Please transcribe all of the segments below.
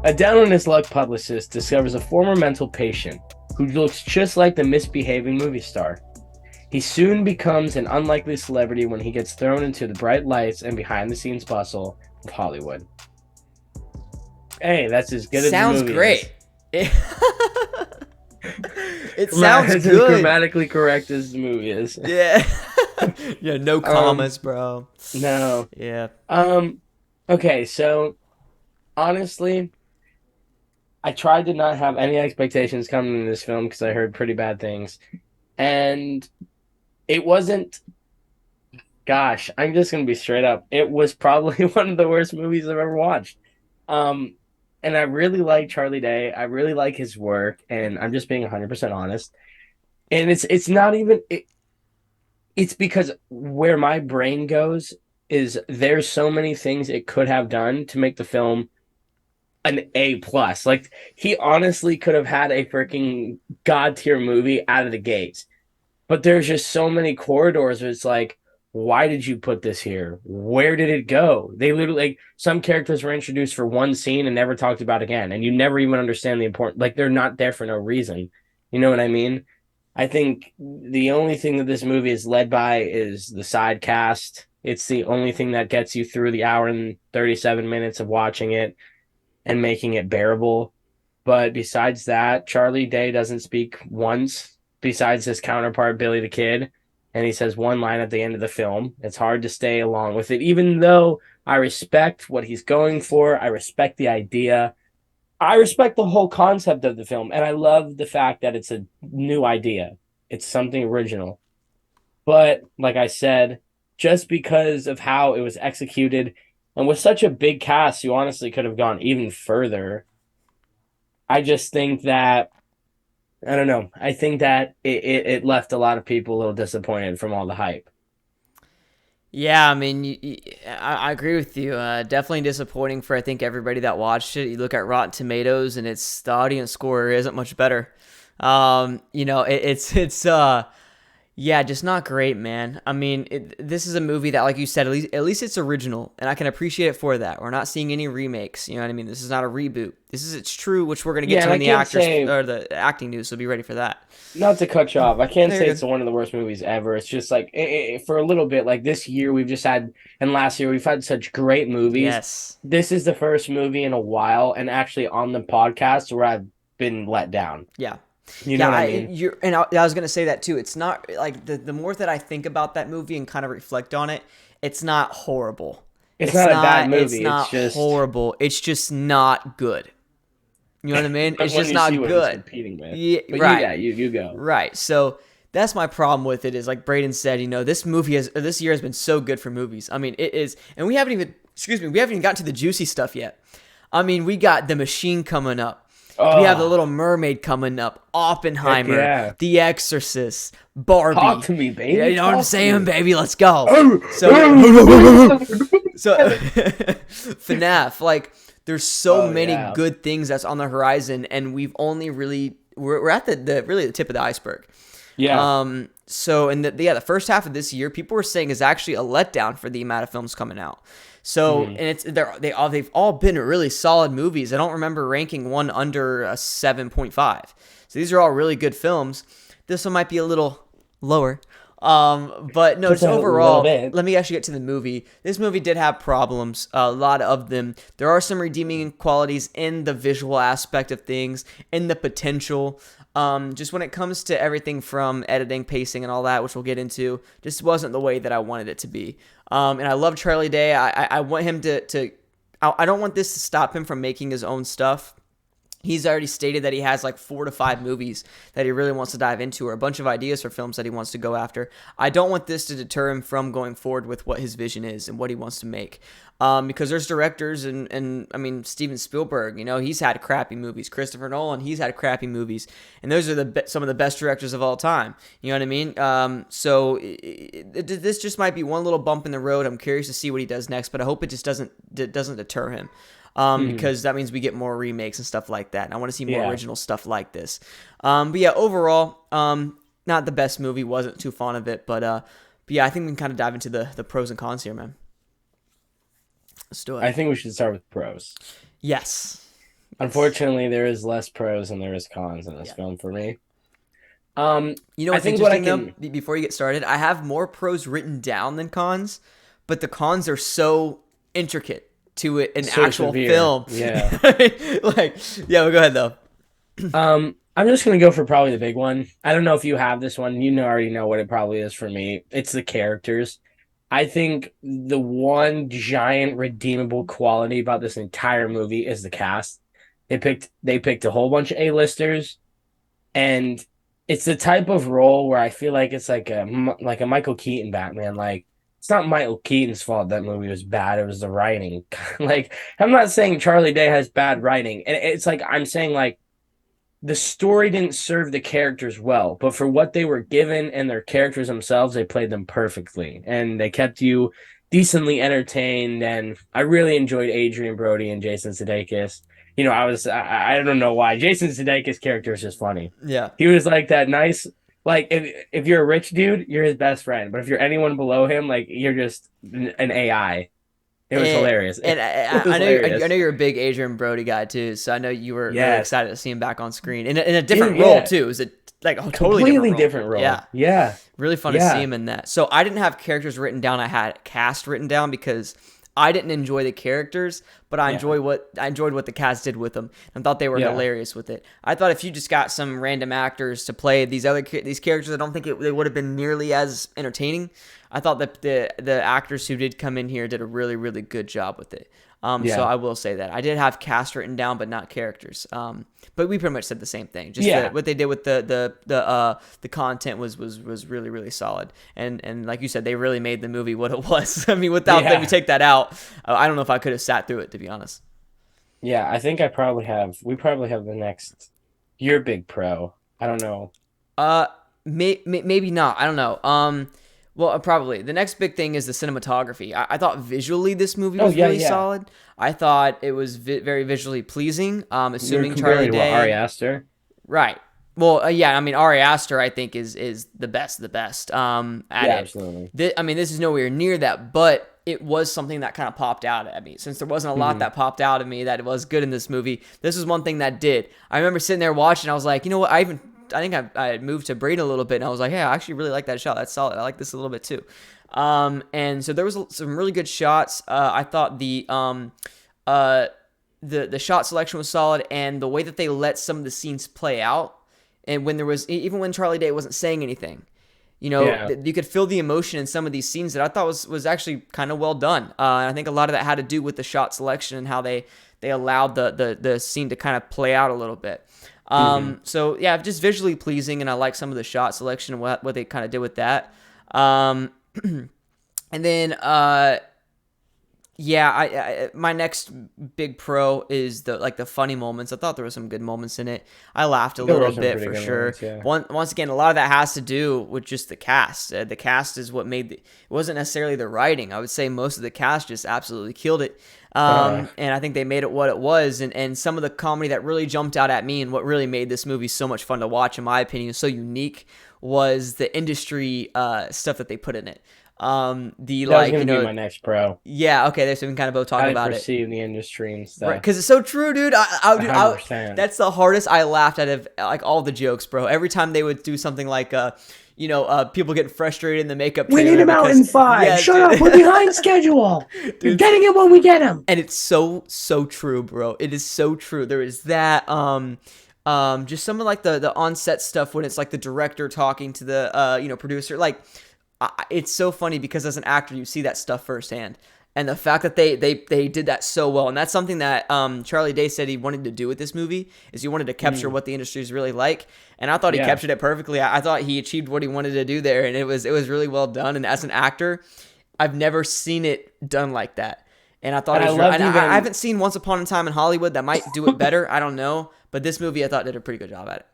A down-on-his-luck publicist discovers a former mental patient who looks just like the misbehaving movie star. He soon becomes an unlikely celebrity when he gets thrown into the bright lights and behind-the-scenes bustle of Hollywood. Hey, that's as good as the movie Sounds great. is. It sounds As good. grammatically correct as the movie is. Yeah. Yeah, no commas, bro. No. Yeah. Okay, so honestly, I tried to not have any expectations coming into this film because I heard pretty bad things. And it wasn't, gosh, I'm just going to be straight up. It was probably one of the worst movies I've ever watched. And I really like Charlie Day. I really like his work, and I'm just being 100% honest. And it's not even it's because where my brain goes is there's so many things it could have done to make the film an A plus. Like he honestly could have had a freaking god tier movie out of the gates. But there's just so many corridors where it's like, why did you put this here? Where did it go? They literally like some characters were introduced for one scene and never talked about again, and you never even understand the important. Like they're not there for no reason. You know what I mean? I think the only thing that this movie is led by is the side cast. It's the only thing that gets you through the hour and 37 minutes of watching it and making it bearable. But besides that, Charlie Day doesn't speak once besides his counterpart, Billy the Kid. And he says one line at the end of the film. It's hard to stay along with it, even though I respect what he's going for. I respect the idea. I respect the whole concept of the film. And I love the fact that it's a new idea. It's something original. But like I said, just because of how it was executed and with such a big cast, you honestly could have gone even further. I just think that I don't know. I think that it left a lot of people a little disappointed from all the hype. Yeah, I mean, I agree with you. Definitely disappointing for, I think, everybody that watched it. You look at Rotten Tomatoes, and the audience score isn't much better. Yeah, just not great, man. I mean, this is a movie that, like you said, at least it's original, and I can appreciate it for that. We're not seeing any remakes. You know what I mean? This is not a reboot. This is it's true, which we're gonna get to in the actors or the acting news. So be ready for that. Not to cut you off, I can't say it's one of the worst movies ever. It's just like for a little bit, like this year we've just had, and last year we've had such great movies. Yes, this is the first movie in a while, and actually on the podcast where I've been let down. Yeah. You know what I mean? I was going to say that too. It's not like the more that I think about that movie and kind of reflect on it, it's not horrible. It's not a bad movie. It's not just horrible. It's just not good. You know what I mean? It's just not good. It's competing with. Yeah, but right. You go. Right. So that's my problem with it is like Brayden said, this year has been so good for movies. I mean, it is, and we haven't even gotten to the juicy stuff yet. I mean, we got The Machine coming up. We have The Little Mermaid coming up, Oppenheimer, yeah. The Exorcist, Barbie. Talk to me, baby. Yeah, you know what I'm saying, baby? Let's go. So FNAF, like, there's so many good things that's on the horizon, and we've only we're at the tip of the iceberg. Yeah. So the first half of this year, people were saying is actually a letdown for the amount of films coming out. So and they've all been really solid movies. I don't remember ranking one under a 7.5. So these are all really good films. This one might be a little lower. But no, just overall, let me actually get to the movie. This movie did have problems, a lot of them. There are some redeeming qualities in the visual aspect of things, in the potential. Just when it comes to everything from editing, pacing, and all that, which we'll get into, just wasn't the way that I wanted it to be. And I love Charlie Day. I want him I don't want this to stop him from making his own stuff. He's already stated that he has like 4 to 5 movies that he really wants to dive into, or a bunch of ideas for films that he wants to go after. I don't want this to deter him from going forward with what his vision is and what he wants to make. Because there's directors and I mean, Steven Spielberg, he's had crappy movies. Christopher Nolan, he's had crappy movies. And those are some of the best directors of all time. You know what I mean? So this just might be one little bump in the road. I'm curious to see what he does next, but I hope it just doesn't deter him. Because that means we get more remakes and stuff like that. And I want to see more original stuff like this. But yeah, overall, not the best movie. Wasn't too fond of it, but But yeah, I think we can kind of dive into the pros and cons here, man. Let's do it. I think we should start with pros. Yes. Yes. Unfortunately, there is less pros than there is cons in this Yeah. film for me. You know I what's think what I interesting though? can Before you get started, I have more pros written down than cons, but the cons are so intricate to an so actual severe, film. yeah. Like, yeah, well, go ahead though. I'm just gonna go for probably the big one. I don't know if you have this one. You know, already know what it probably is for me. It's the characters. I think the one giant redeemable quality about this entire movie is the cast. They picked a whole bunch of A-listers, and it's the type of role where I feel like it's like a Michael Keaton Batman. Like it's not Michael Keaton's fault that movie was bad. It was the writing. Like I'm not saying Charlie Day has bad writing, and it's like I'm saying like the story didn't serve the characters well, but for what they were given and their characters themselves, they played them perfectly, and they kept you decently entertained. And I really enjoyed Adrian Brody and Jason Sudeikis. I don't know why Jason Sudeikis' character is just funny. Yeah. He was like that nice, like if you're a rich dude, you're his best friend, but if you're anyone below him, like you're just an AI. It was And hilarious. and It was I hilarious. know you're a big Adrian Brody guy too, so I know you were really Yes. excited to see him back on screen in a different role Yeah. too. It was like a totally different Completely role. different role. Yeah. Yeah. Really fun to see Yeah. him in that. So I didn't have characters written down. I had cast written down because I didn't enjoy the characters, but Yeah. I enjoyed what the cast did with them and thought they were Yeah. hilarious with it. I thought if you just got some random actors to play these characters, I don't think they would have been nearly as entertaining. I thought that the actors who did come in here did a really really good job with it. So Yeah. I will say that I did have cast written down, but not characters. But we pretty much said the same thing. Just Yeah. what they did with the content was really really solid. And like you said, they really made the movie what it was. I mean, without them, you Yeah. take that out, I don't know if I could have sat through it, to be honest. Yeah. I think we probably have the next, your big pro. I don't know. Uh, maybe not. I don't know. Well, probably the next big thing is the cinematography. I thought visually this movie Oh, was yeah. really Yeah. solid. I thought it was very visually pleasing. You're Assuming comparing Charlie to what, Ari Day, Aster? right? Well, yeah. I mean, Ari Aster, I think is the best of the best. At Yeah, it. absolutely. I mean, this is nowhere near that, but it was something that kind of popped out at me. Since there wasn't a lot Hmm. that popped out at me that was good in this movie, this was one thing that did. I remember sitting there watching. I was like, you know what? I think I had moved to Brayden a little bit, and I was like, hey, I actually really like that shot. That's solid. I like this a little bit too. And so there was some really good shots. I thought uh, the shot selection was solid, and the way that they let some of the scenes play out, and when there was even when Charlie Day wasn't saying anything, Yeah. you could feel the emotion in some of these scenes that I thought was actually kind of well done. And I think a lot of that had to do with the shot selection and how they allowed the scene to kind of play out a little bit. Hmm. So yeah, just visually pleasing, and I like some of the shot selection and what they kind of did with that. Um, and then yeah, my next big pro is the funny moments. I thought there were some good moments in it. I laughed a There little were some bit pretty for good sure. ones. Yeah. Once again, a lot of that has to do with just the cast. The cast is what made it wasn't necessarily the writing. I would say most of the cast just absolutely killed it. Uh, And I think they made it what it was. And some of the comedy that really jumped out at me and what really made this movie so much fun to watch, in my opinion, so unique, was the industry stuff that they put in it. The that was like gonna be my next pro. yeah, okay, there, so we can kind of both talk How they about it. perceive the industry and Right, stuff. because it's so true, dude. I 100%. that's the hardest. I laughed out of like all the jokes, bro. Every time they would do something like, people getting frustrated in the makeup We need trailer him out because in 5. yeah, Shut dude. up. We're behind schedule. You're Dude, getting it when we get him. and it's so true, bro. It is so true. There is that just some of like the on-set stuff when it's like the director talking to the producer. Like it's so funny because as an actor you see that stuff firsthand. And the fact that they did that so well, and that's something that Charlie Day said he wanted to do with this movie, is he wanted to capture what the industry is really like, and I thought he Yeah. captured it perfectly. I thought he achieved what he wanted to do there, and it was really well done. And as an actor, I've never seen it done like that, and I thought And it I was. loved And even I haven't seen Once Upon a Time in Hollywood that might do it better. I don't know, but this movie I thought did a pretty good job at it.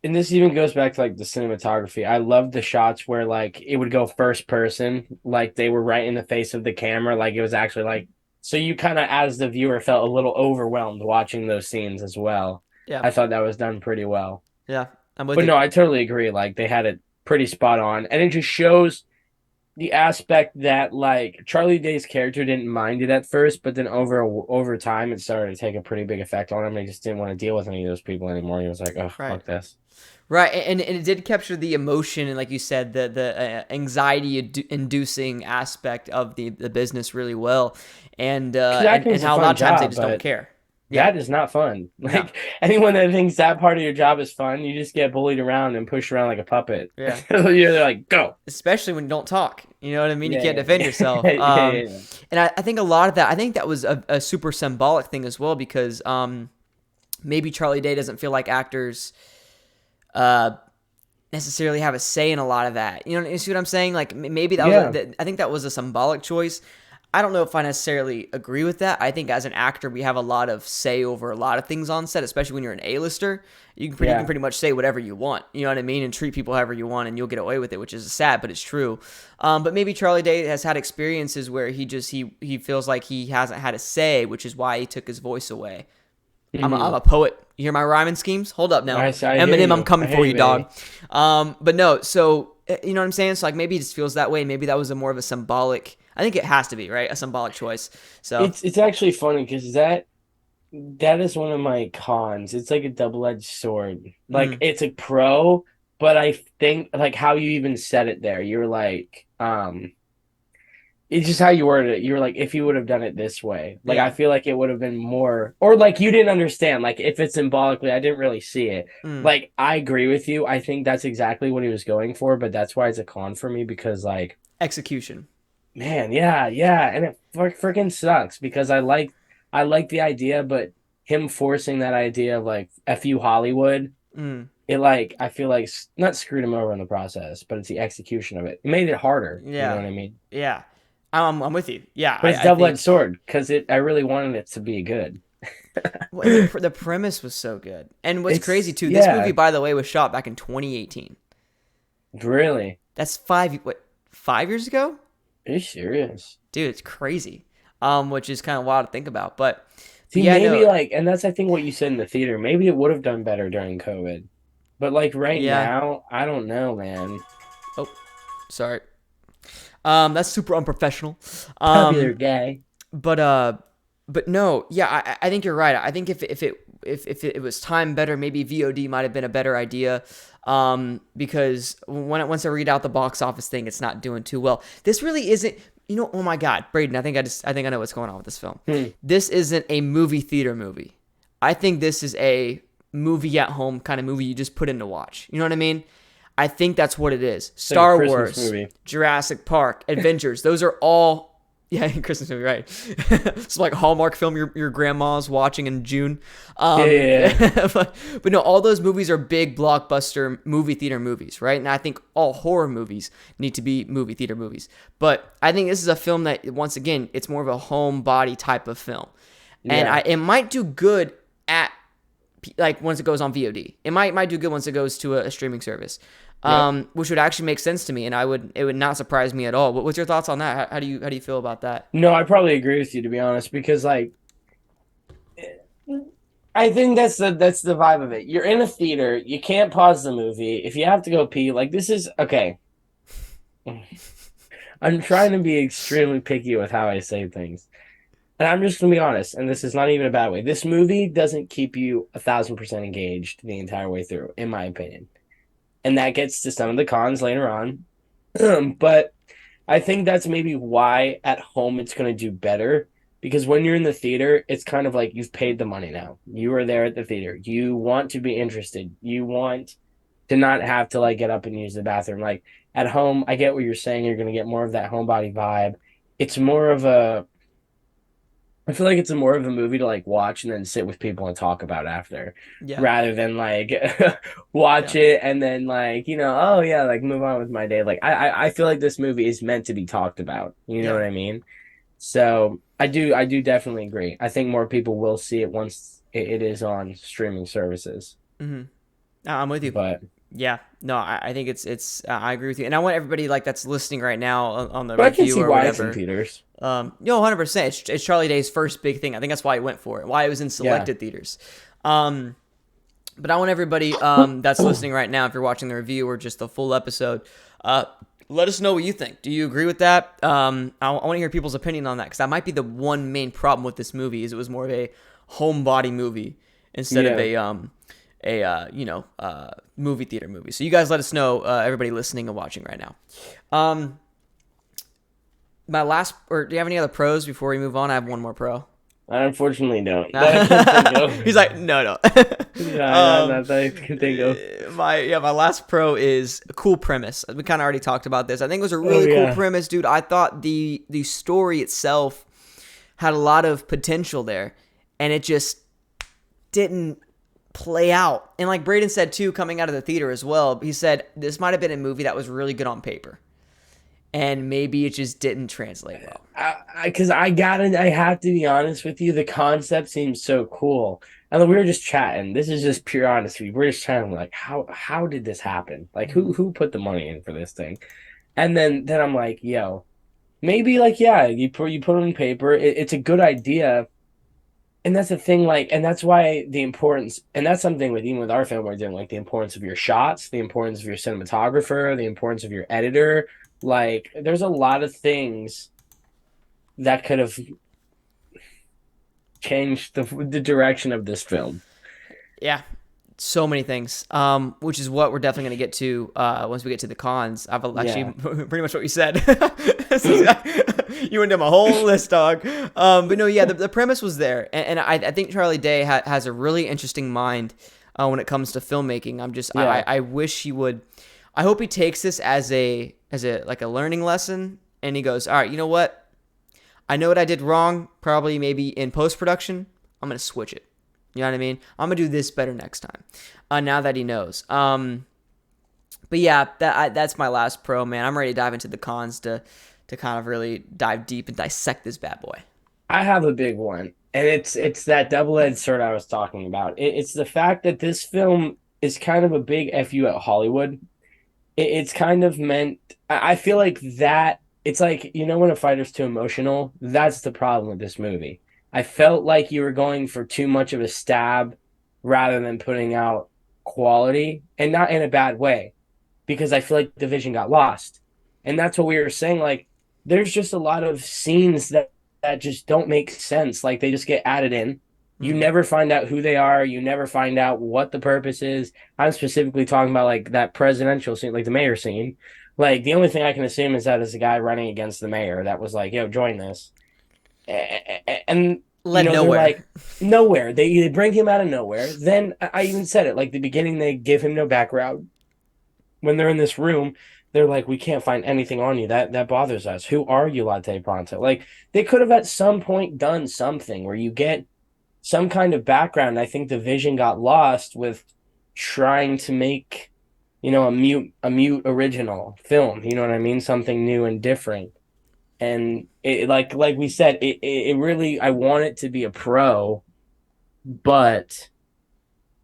and this even goes back to like the cinematography. I love the shots where like it would go first person, like they were right in the face of the camera, like it was actually like so you kind of as the viewer felt a little overwhelmed watching those scenes as well. Yeah, I thought that was done pretty well. yeah, I'm with But you. no, I totally agree. Like they had it pretty spot on, and it just shows the aspect that like Charlie Day's character didn't mind it at first, but then over time it started to take a pretty big effect on him. He just didn't want to deal with any of those people anymore. He was like, "Oh, Right. fuck this." Right, and it did capture the emotion and, like you said, the anxiety inducing aspect of the business really well, Because and acting's a how a lot fun of times they job, just don't but care. Yeah, that is not fun. no, Like anyone that thinks that part of your job is fun, you just get bullied around and pushed around like a puppet. yeah, You're like, go. especially when you don't talk. You know what I mean? You can't Yeah, defend yeah, yourself. yeah. And I think a lot of that, I think that was a super symbolic thing as well because maybe Charlie Day doesn't feel like actors uh, necessarily have a say in a lot of that. You see what I'm saying? Like maybe that was Yeah. I think that was a symbolic choice. I don't know if I necessarily agree with that. I think as an actor, we have a lot of say over a lot of things on set, especially when you're an A-lister. You can Yeah. pretty much say whatever you want, you know what I mean, and treat people however you want, and you'll get away with it, which is sad, but it's true. But maybe Charlie Day has had experiences where he feels like he hasn't had a say, which is why he took his voice away. I'm Hmm. a poet. You hear my rhyming schemes? Hold up now. I hear Eminem, I'm you. I coming hear for you, you, dog. baby. But no, so you know what I'm saying? So like maybe it just feels that way. Maybe that was a more of a symbolic, I think it has to be, right? A symbolic choice. So It's actually funny because that is one of my cons. It's like a double-edged sword. Like mm, it's a pro, but I think like how you even said it there. You're like, it's just how you worded it. You were like, if you would have done it this way, like I yeah. feel like it would have been more, or like you didn't understand. Like if it's symbolically, I didn't really see it. Mm, Like I agree with you. I think that's exactly what he was going for, but that's why it's a con for me because like, execution. man, yeah, yeah, and it freaking sucks because I like the idea, but him forcing that idea of like F you Hollywood, Mm, it like I feel like not screwed him over in the process, but it's the execution of it. It made it harder. You know yeah. what I mean? Yeah. I'm with you. Yeah. But it's I double-edged think. sword because I really wanted it to be good. Well, and the premise was so good. And what's crazy It's too, this movie, yeah, by the way, was shot back in 2018. really. That's 5 years ago? Are you serious? Dude, it's crazy. Which is kind of wild to think about. But See, yeah, maybe no, like, and that's I think what you said in the theater. Maybe it would have done better during COVID, but like right yeah. now, I don't know, man. Oh, sorry. That's super unprofessional. Popular Um, guy. but uh, but no, yeah, I think you're right. I think if it was timed better, maybe VOD might have been a better idea. Because once I read out the box office thing, it's not doing too well. This really isn't. You know, oh my God, Brayden, I think I know what's going on with this film. Hmm. This isn't a movie theater movie. I think this is a movie at home kind of movie you just put in to watch. You know what I mean? I think that's what it is. It's like a Star Christmas Wars, movie. Jurassic Park, Avengers, those are all yeah, Christmas movie, right? It's like a Hallmark film your grandma's watching in June. Yeah, yeah, yeah. But no, all those movies are big blockbuster movie theater movies, right? And I think all horror movies need to be movie theater movies. But I think this is a film that, once again, it's more of a homebody type of film. And Yeah. it might do good at like once it goes on VOD. It might do good once it goes to a streaming service, Yep. which would actually make sense to me, and it would not surprise me at all. What's your thoughts on that? How do you feel about that? No, I probably agree with you to be honest, because like I think that's the vibe of it. You're in a theater, you can't pause the movie. If you have to go pee, like this is okay. I'm trying to be extremely picky with how I say things. And I'm just gonna be honest, and this is not even a bad way. This movie doesn't keep you 1,000% engaged the entire way through, in my opinion. And that gets to some of the cons later on. But I think that's maybe why at home it's going to do better because when you're in the theater, it's kind of like you've paid the money now. You are there at the theater. You want to be interested. You want to not have to like get up and use the bathroom. Like at home, I get what you're saying. You're going to get more of that homebody vibe. It's more of a I feel like it's a more of a movie to like watch and then sit with people and talk about after, Yeah, rather than like watch yeah, it and then like oh yeah, like move on with my day. Like I feel like this movie is meant to be talked about. You know yeah. what I mean? So I do definitely agree. I think more people will see it once it is on streaming services. Mm-hmm. I'm with you. But Yeah, no, I think it's I agree with you, and I want everybody like that's listening right now on the but I can review see or why it's in whatever. theaters. 100%. It's Charlie Day's first big thing. I think that's why he went for it. Why it was in Yeah. selected theaters. Um, but I want everybody that's listening right now, if you're watching the review or just the full episode, Let us know what you think. Do you agree with that? I want to hear people's opinion on that, because that might be the one main problem with this movie, is it was more of a homebody movie instead of Yeah. movie theater movie. So you guys let us know, everybody listening and watching right now. My last, or do you have any other pros before we move on? I have one more pro. I unfortunately don't. That I can think He's of. like, no. Yeah, not that I can think of. My last pro is a cool premise. We kind of already talked about this. I think it was a Oh really cool yeah. premise, dude. I thought the story itself had a lot of potential there, and it just didn't play out. And like Brayden said too, coming out of the theater as well, he said this might have been a movie that was really good on paper, and maybe it just didn't translate well. Because I have to be honest with you. The concept seems so cool, and then we were just chatting. This is just pure honesty. We're just chatting like, how did this happen? Like, who put the money in for this thing? And then I'm like, yo, maybe like yeah, you put it on paper. It's a good idea, and that's the thing. Like, and that's why the importance, and that's something with even with our film we're doing, like the importance of your shots, the importance of your cinematographer, the importance of your editor. Like, there's a lot of things that could have changed the direction of this film. Yeah, so many things, which is what we're definitely going to get to once we get to the cons. I've actually Yeah, pretty much what you said. You went down my whole list, dog. But no, yeah, the premise was there, and I think Charlie Day has a really interesting mind when it comes to filmmaking. yeah. I wish he would. I hope he takes this as a like a learning lesson, and he goes, all right, you know what? I know what I did wrong, probably maybe in post production. I'm gonna switch it. You know what I mean? I'm gonna do this better next time. Now that he knows. But yeah, that's my last pro, man. I'm ready to dive into the cons to kind of really dive deep and dissect this bad boy. I have a big one, and it's that double-edged sword I was talking about. It's the fact that this film is kind of a big fu at Hollywood. It's kind of meant. I feel like that. It's like when a fighter's too emotional. That's the problem with this movie. I felt like you were going for too much of a stab rather than putting out quality, and not in a bad way, because I feel like the vision got lost. And that's what we were saying. Like, there's just a lot of scenes that just don't make sense. Like, they just get added in. You Mm. never find out who they are. You never find out what the purpose is. I'm specifically talking about like that presidential scene, like the mayor scene. Like, the only thing I can assume is that it's a guy running against the mayor that was like, yo, join this. And Led they're nowhere. like nowhere. They bring him out of nowhere. Then I even said it, like the beginning, they give him no background. When they're in this room, they're like, we can't find anything on you that bothers us. Who are you, Latte Pronto? Like, they could have at some point done something where you get some kind of background. I think the vision got lost with trying to make a mute original film. You know what I mean? Something new and different. And it, like we said, it really, I want it to be a pro, but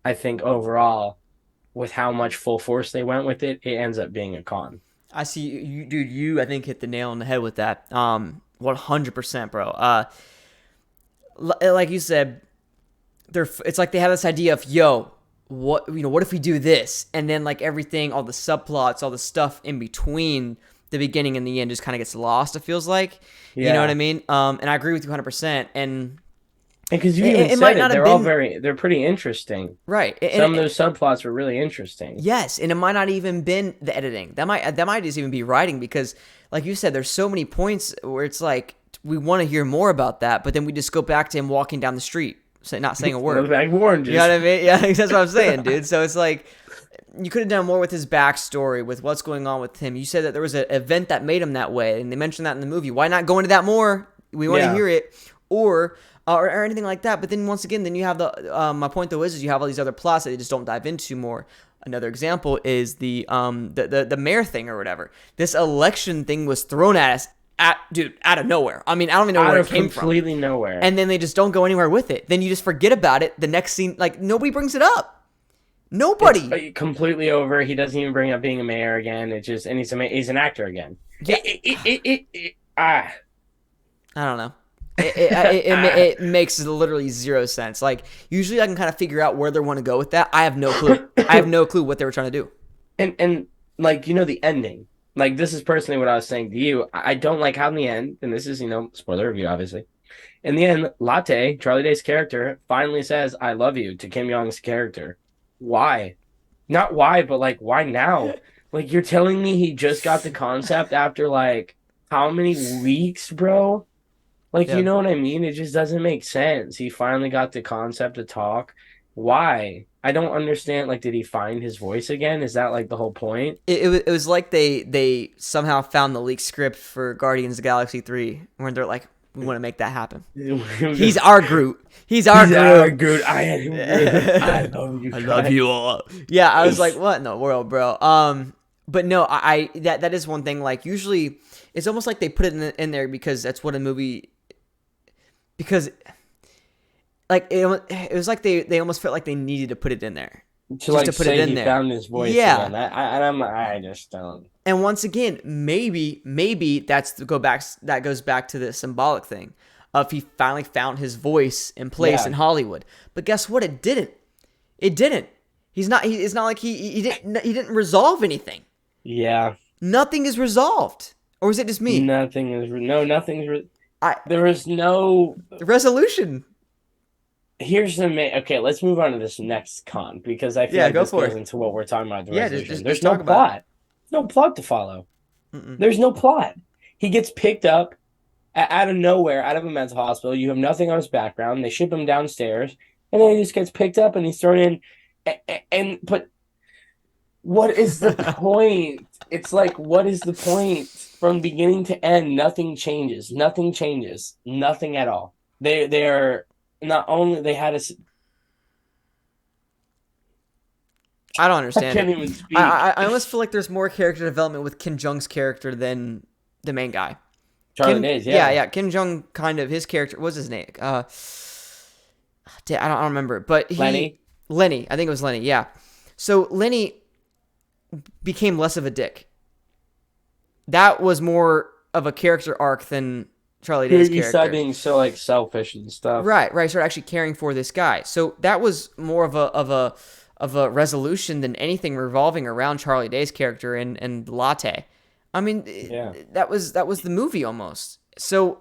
I think overall, with how much full force they went with it, it ends up being a con. I see you, dude. You, I think, hit the nail on the head with that. 100%, bro. Like you said, it's like they have this idea of, yo, what if we do this, and then like everything, all the subplots, all the stuff in between the beginning and the end just kind of gets lost. It feels like, you know what I Yeah. mean? And I agree with you 100%. And And because you even it might said it, not have been they're pretty interesting. right. Some of those subplots were really interesting. Yes, and it might not even been the editing. That might just even be writing, because, like you said, there's so many points where it's like we want to hear more about that, but then we just go back to him walking down the street, not saying a Those word. bag of You know oranges. what I mean? Yeah, that's what I'm saying, dude. So it's like you could have done more with his backstory, with what's going on with him. You said that there was an event that made him that way, and they mentioned that in the movie. Why not go into that more? We want to Yeah. hear it, or anything like that. But then once again, then you have my point though is you have all these other plots that they just don't dive into more. Another example is the mayor thing or whatever. This election thing was thrown at us out of nowhere. I mean, I don't even know Out where it of came from. completely nowhere. And then they just don't go anywhere with it. Then you just forget about it. The next scene, like, nobody brings it up. Nobody. It's completely over. He doesn't even bring up being a mayor again. It just, and he's an actor again. Yeah, Ah. I don't know. It makes literally zero sense. Like, usually I can kind of figure out where they want to go with that. I have no clue. I have no clue what they were trying to do. And like the ending. Like this is personally what I was saying to you. I don't like how in the end, and this is spoiler review obviously. In the end, Latte, Charlie Day's character, finally says "I love you" to Kim Young's character. Why? Not why, but like why now? Like you're telling me he just got the concept after like how many weeks, bro? Like you Yeah. know what I mean? It just doesn't make sense. He finally got the concept to talk. Why? I don't understand. Like, did he find his voice again? Is that like the whole point? It was like they somehow found the leaked script for Guardians of the Galaxy 3 where they're like, we want to make that happen. He's our Groot. He's our He's our Groot. Groot. I am Groot. I love you I love guys. you all. Yeah, I was like, what in the world, bro? But no, that is one thing. Like usually, it's almost like they put it in there because that's what a movie. Because like it was like they almost felt like they needed to put it in there, To just like to put it say in he there. found his voice Yeah, again. I just don't. and once again, maybe that goes back to the symbolic thing of he finally found his voice and place Yeah, in Hollywood. But guess what? It didn't. It didn't. It's not like he didn't resolve anything. yeah. Nothing is resolved. Or is it just me? Nothing is no. Nothing's. I There is no. resolution. Here's the main. Okay, let's move on to this next con because I feel Yeah, like go this for goes it. into what we're talking about the Yeah, resolution. just There's no talk about plot. No plot to follow. it. Mm-mm. There's no plot. He gets picked up out of nowhere, out of a mental hospital. You have nothing on his background. They ship him downstairs, and then he just gets picked up and he's thrown in. But what is the point? It's like, what is the point? From beginning to end, nothing changes. Nothing changes. Nothing at all. They're not only they had a. I don't I understand can't it. even speak. I almost feel like there's more character development with Kim Jong's character than the main guy. Charlie Days, Yeah, yeah. yeah. Kim Jong kind of his character. What's his name? I don't remember, but Lenny. Lenny. I think it was Lenny. Yeah. So Lenny became less of a dick. That was more of a character arc than Charlie Day's He started character. being so like selfish and stuff. Right, right. Started actually caring for this guy. So that was more of a resolution than anything revolving around Charlie Day's character and Latte. I mean, Yeah. that was the movie almost. So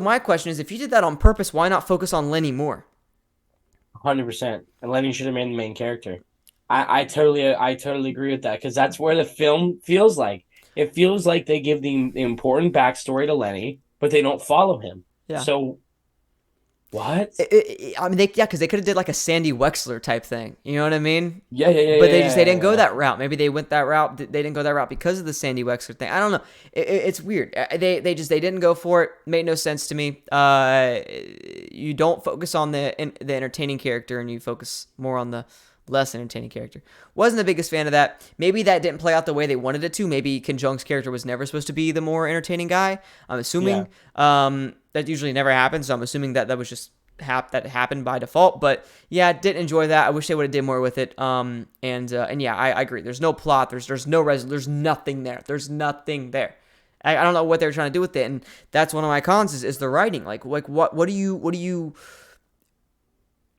my question is, if you did that on purpose, why not focus on Lenny more? 100%. And Lenny should have been the main character. I totally agree with that because that's where the film feels like. It feels like they give the important backstory to Lenny, but they don't follow him. Yeah. So what? I mean, because they could have did like a Sandy Wexler type thing. You know what I mean? Yeah, yeah, yeah, But yeah, they yeah, didn't go yeah. that route. Maybe they went that route. They didn't go that route because of the Sandy Wexler thing. I don't know. It's weird. They didn't go for it. Made no sense to me. You don't focus on the entertaining character and you focus more on the less entertaining character. Wasn't the biggest fan of that. Maybe that didn't play out the way they wanted it to. Maybe Kim Jong's character was never supposed to be the more entertaining guy. I'm assuming. That usually never happens. So I'm assuming that was just that happened by default. But yeah, didn't enjoy that. I wish they would have did more with it. And yeah, I agree. There's no plot. There's no there's nothing there. There's nothing there. I don't know what they were trying to do with it, and that's one of my cons is the writing. Like what do you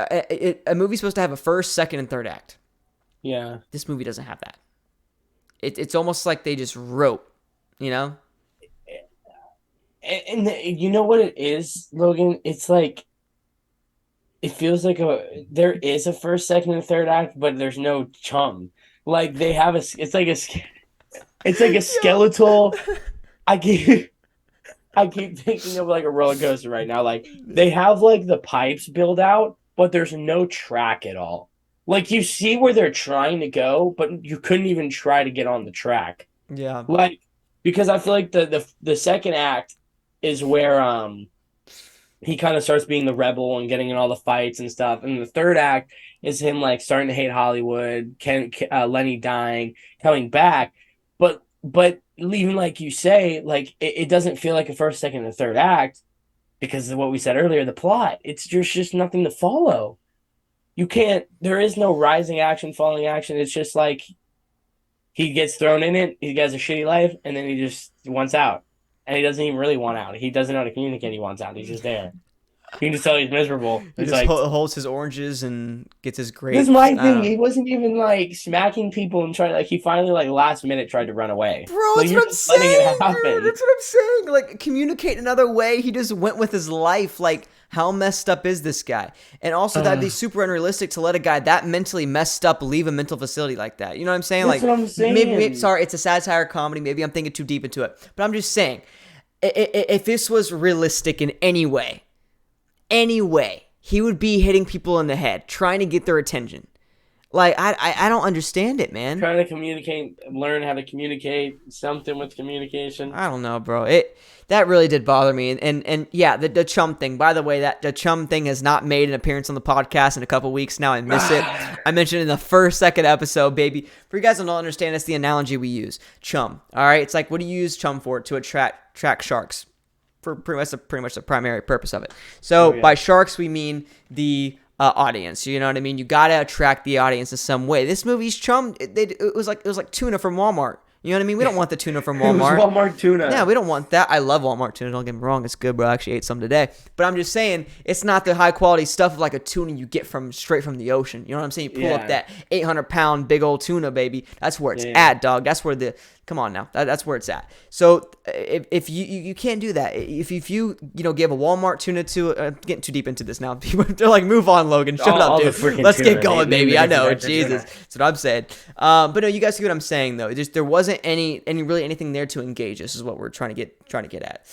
a movie's supposed to have a first, second, and third act. Yeah. This movie doesn't have that. It's almost like they just wrote, you know? And you know what it is, Logan? It's like it feels like there is a first, second, and third act, but there's no chum. Like they have it's like a skeletal. I keep I keep thinking of like a roller coaster right now. Like they have like the pipes built out, but there's no track at all. Like you see where they're trying to go, but you couldn't even try to get on the track. Yeah. Like because I feel like the second act is where he kind of starts being the rebel and getting in all the fights and stuff. And the third act is him like starting to hate Hollywood, Lenny dying, coming back. But even like you say, like it doesn't feel like a first, second, and third act because of what we said earlier, the plot. It's just nothing to follow. You can't. There is no rising action, falling action. It's just like he gets thrown in it. He has a shitty life, and then he just wants out, and he doesn't even really want out. He doesn't know how to communicate. He wants out. He's just there. You can just tell he's miserable. He It's just like, holds his oranges and gets his this is grapes. my I thing. don't know. He wasn't even like smacking people and trying, like, he finally, like, last minute tried to run away. Bro, Like, that's you're what I'm just letting it saying, dude. happen. That's what I'm saying. Like, communicate another way. He just went with his life. Like, how messed up is this guy? And also, that'd be super unrealistic to let a guy that mentally messed up leave a mental facility like that. You know what I'm saying? That's Like, what I'm maybe saying. sorry, it's a satire comedy. Maybe I'm thinking too deep into it. But I'm just saying, if this was realistic in any way, he would be hitting people in the head, trying to get their attention. Like, I don't understand it, man. Trying to communicate, learn how to communicate, something with communication. I don't know, bro. That really did bother me. And yeah, the chum thing. By the way, that the chum thing has not made an appearance on the podcast in a couple weeks now. I miss it. I mentioned in the second episode, baby. For you guys who don't understand, it's the analogy we use. Chum. All right. It's like, what do you use chum for? To attract sharks. For pretty much the primary purpose of it. So Okay. by sharks, we mean the audience. You know what I mean? You gotta attract the audience in some way. This movie's chum. It was like tuna from Walmart. You know what I mean? We don't want the tuna from It was Walmart. Walmart Yeah, tuna. we don't want that. I love Walmart tuna. Don't get me wrong. It's good, bro. I actually ate some today. But I'm just saying, it's not the high quality stuff of like a tuna you get from straight from the ocean. You know what I'm saying? You pull up Yeah. that 800-pound big old tuna, baby. That's where it's Yeah. at, dog. That's where come on now. That's where it's at. So if you can't do that, if you give a Walmart tuna to getting too deep into this now. They're like, move on, Logan. Shut up, All the dude. freaking Let's tuna. get going, Name baby. the I know, different types of Jesus. tuna. That's what I'm saying. But no, you guys see what I'm saying though. There wasn't really anything there to engage. This is what we're trying to get at.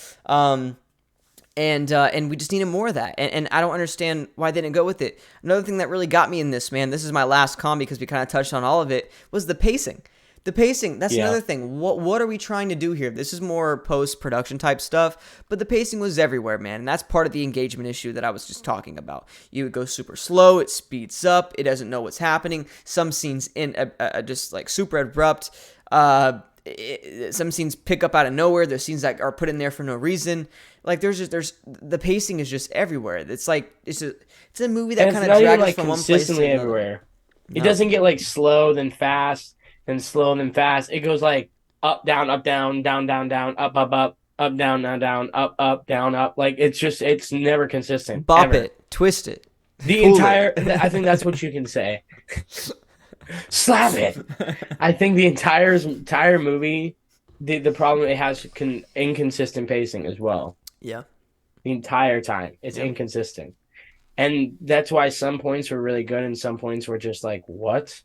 And we just needed more of that. And I don't understand why they didn't go with it. Another thing that really got me in this, man, this is my last con because we kind of touched on all of it, was the pacing. The pacing, that's Yeah. another thing. What are we trying to do here? This is more post-production type stuff, but the pacing was everywhere, man. And that's part of the engagement issue that I was just talking about. You go super slow, it speeds up, it doesn't know what's happening. Some scenes just like super abrupt. Some scenes pick up out of nowhere. There's scenes that are put in there for no reason. Like there's the pacing is just everywhere. It's like it's a movie that And kind it's of not even drags like from one place to consistently another. everywhere. It No. doesn't get like slow, then fast, then slow, then fast. It goes like up, down, down, down, down, up, down, down, up, down, up. Like it's never consistent Bop ever. it, twist it, The pull entire, it. I think that's what you can say. Slap it. I think the entire movie, the problem it has inconsistent pacing as well. Yeah. The entire time, it's Yep. inconsistent, and that's why some points were really good and some points were just like what.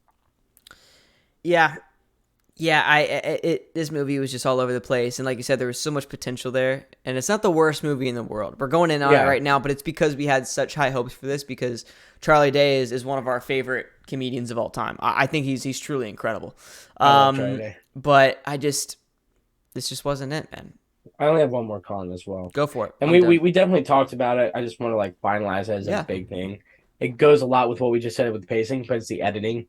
Yeah. Yeah, this movie was just all over the place, and like you said, there was so much potential there, and it's not the worst movie in the world. We're going in on it Yeah. right now, but it's because we had such high hopes for this because Charlie Day is one of our favorite comedians of all time. I think he's truly incredible. I love Charlie Day. But this just wasn't it, man. I only have one more con as well, Go for it. and I'm we, done. we definitely talked about it. I just want to like finalize it as Yeah. a big thing. It goes a lot with what we just said with the pacing, but it's the editing.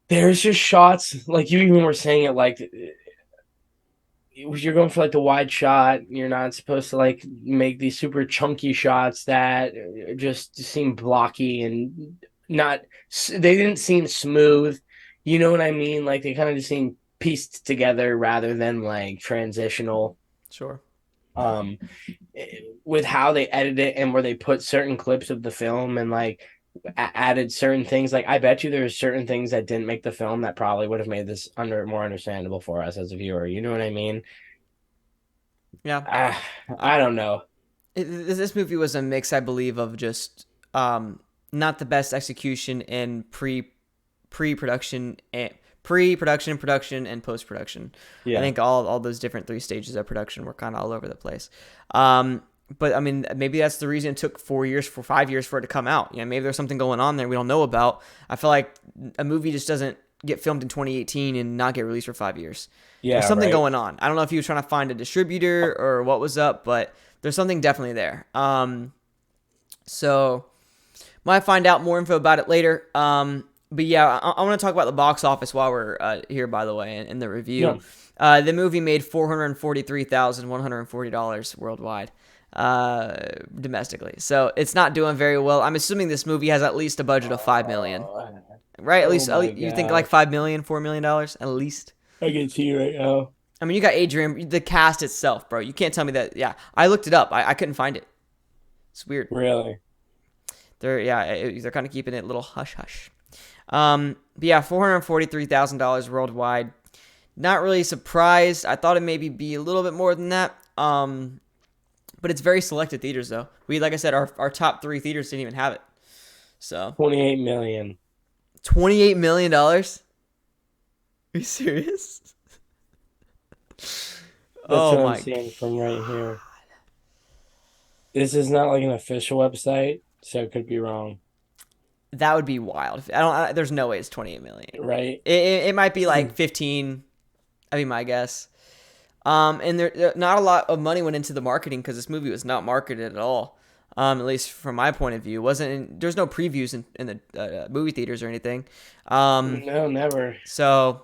There's just shots like you even were saying it like you're going for like the wide shot. You're not supposed to like make these super chunky shots that just seem blocky and not. They didn't seem smooth. You know what I mean? Like they kind of just seem pieced together rather than like transitional. Sure. Um, with how they edit it and where they put certain clips of the film and like added certain things. Like I bet you there's certain things that didn't make the film that probably would have made this more understandable for us as a viewer. You know what I mean? Yeah. I don't know. This movie was a mix, I believe, of just not the best execution in pre-production and production, and post-production. Yeah. I think all those different three stages of production were kind of all over the place. But I mean, maybe that's the reason it took 5 years for it to come out. Maybe there's something going on there we don't know about. I feel like a movie just doesn't get filmed in 2018 and not get released for 5 years. Yeah, There's something right. going on. I don't know if he was trying to find a distributor or what was up, but there's something definitely there. So might find out more info about it later. But yeah, I want to talk about the box office while we're here, by the way, in the review. Yeah. The movie made $443,140 worldwide, domestically. So it's not doing very well. I'm assuming this movie has at least a budget of $5 million, right? At least my you think God. like $5 million, $4 million at least. I can see you right now. I mean, you got Adrian, the cast itself, bro. You can't tell me that. Yeah, I looked it up. I couldn't find it. It's weird. Really? They're kind of keeping it a little hush hush. But yeah, $443,000 worldwide. Not really surprised. I thought it maybe be a little bit more than that. But it's very selected theaters though. Like I said, our top 3 theaters didn't even have it. So 28 million. $28 million. Are you serious? That's Oh what I'm my seeing from right here. This is not like an official website, so it could be wrong, That would be wild. There's no way it's 28 million. right? It might be like 15. I mean, my guess. And not a lot of money went into the marketing because this movie was not marketed at all. At least from my point of view, there's no previews in the movie theaters or anything. No, never. So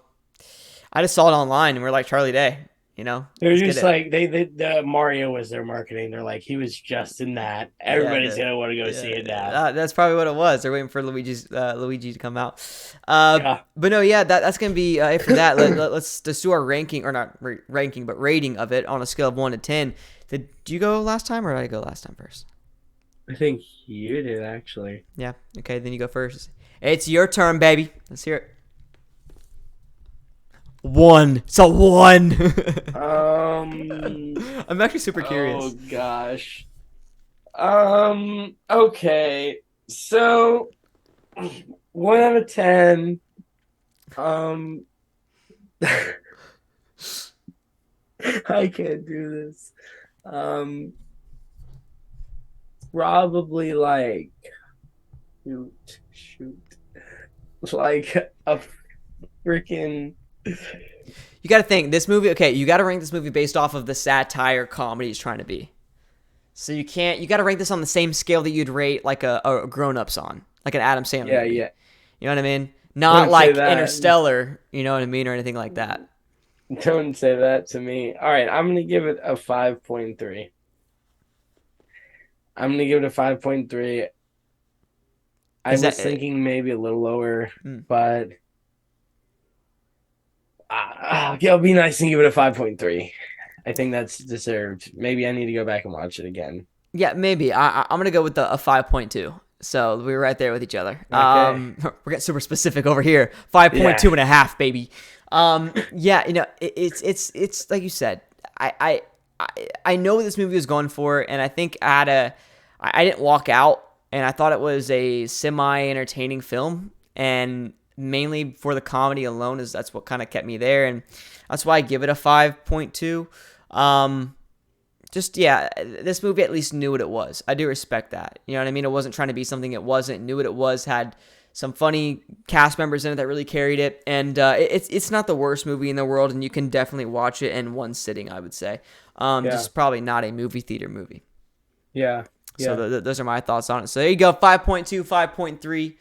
I just saw it online and we're like Charlie Day, They're let's get just it. like the Mario was their marketing. They're like, he was just in that. Yeah, Everybody's gonna want to go see it now. that's probably what it was. They're waiting for Luigi to come out. Yeah. But no, yeah, that's gonna be it for that. Let's just do our ranking, or not ranking, but rating of it on a scale of 1 to 10. Did you go last time, or did I go last time first? I think you did actually. Yeah. Okay, then you go first. It's your turn, baby. Let's hear it. 1. It's a 1. I'm actually super curious. Oh gosh. Okay. So 1 out of 10. I can't do this. Probably like shoot. Like a freaking You got to think this movie. Okay, you got to rank this movie based off of the satire comedy it's trying to be. So you can't. You got to rank this on the same scale that you'd rate like a Grown Ups on, like an Adam Sandler yeah, movie. yeah. You know what I mean? Not Don't say like that. Interstellar. You know what I mean, or anything like that. Don't say that to me. All right, I'm gonna give it a 5.3. I'm gonna give it a 5.3. I Is was that? thinking maybe a little lower, Mm. but it'll be nice and give it a 5.3. I think that's deserved. Maybe I need to go back and watch it again. Yeah, maybe. I'm gonna go with a 5.2. So we were right there with each other. Okay. We're getting super specific over here. 5.2 Yeah. and a half, baby. Yeah, it's like you said. I know what this movie was going for, and I think I didn't walk out, and I thought it was a semi-entertaining film, and mainly for the comedy alone that's what kind of kept me there, and that's why I give it a 5.2. Just, yeah, this movie at least knew what it was. I do respect that. You know what I mean? It wasn't trying to be something it wasn't. Knew what it was. Had some funny cast members in it that really carried it. And it's not the worst movie in the world, and you can definitely watch it in one sitting, I would say. Yeah. Just probably not a movie theater movie. Yeah. So those are my thoughts on it. So there you go, 5.2, 5.3.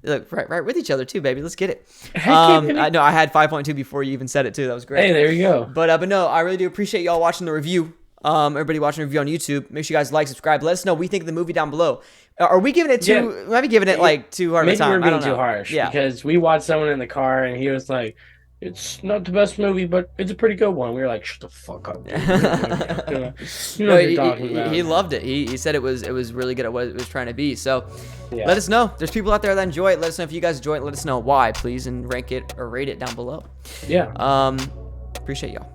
Look, right with each other too, baby. Let's get it. I know I had 5.2 before you even said it too. That was great. Hey, there you go. But no, I really do appreciate y'all watching the review. Everybody watching the review on YouTube, make sure you guys like, subscribe. Let us know what we think of the movie down below. Are we giving it too? Yeah. Might be giving it like too hard of a Maybe time. we're I being don't know. too harsh Yeah. because we watched someone in the car and he was like, "It's not the best movie, but it's a pretty good one." We were like, "Shut the fuck up, dude. You know No, what you're talking about." he loved it. He said it was really good at what it was trying to be. So Yeah. let us know. There's people out there that enjoy it. Let us know if you guys enjoy it. Let us know why, please, and rank it or rate it down below. Yeah. Appreciate y'all.